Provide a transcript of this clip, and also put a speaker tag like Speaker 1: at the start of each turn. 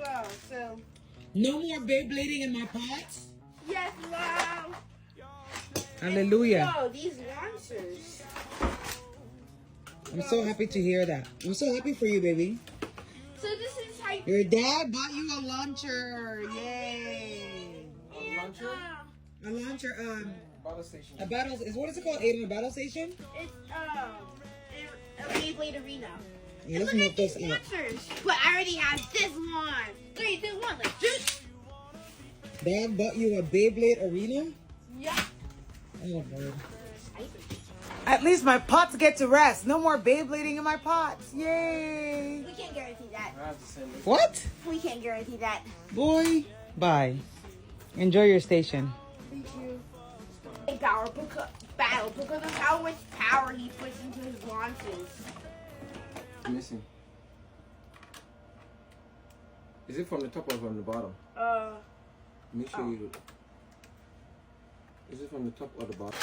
Speaker 1: well. So.
Speaker 2: No more Beyblading in my pots?
Speaker 1: Yes, Mom.
Speaker 2: Hallelujah.
Speaker 1: Oh, these launchers.
Speaker 2: I'm so happy to hear that. I'm so happy for you, baby.
Speaker 1: So this is how
Speaker 2: Your dad bought you a launcher. Yay.
Speaker 3: A launcher?
Speaker 2: A launcher,
Speaker 3: Battle station.
Speaker 2: a battle, what is it called? Aiden, a battle station?
Speaker 1: It's a Beyblade arena.
Speaker 2: Yeah,
Speaker 1: And
Speaker 2: let's
Speaker 1: look
Speaker 2: move
Speaker 1: at these
Speaker 2: this up.
Speaker 1: launchers. But I already have this one. 3, 2, 1, like this.
Speaker 2: Dad bought you a Beyblade arena?
Speaker 1: Yeah.
Speaker 2: Oh, Lord. At least my pots get to rest. No more Beyblading in my pots. Yay.
Speaker 1: We can't guarantee that.
Speaker 3: I have to send it.
Speaker 2: What?
Speaker 1: We can't guarantee that.
Speaker 2: Boy, bye. Enjoy your station.
Speaker 1: Thank you. Power battle because of how much power he puts into his launches.
Speaker 3: Missing. Is it from the top or from the bottom? Make sure you. Is it from the top or the bottom?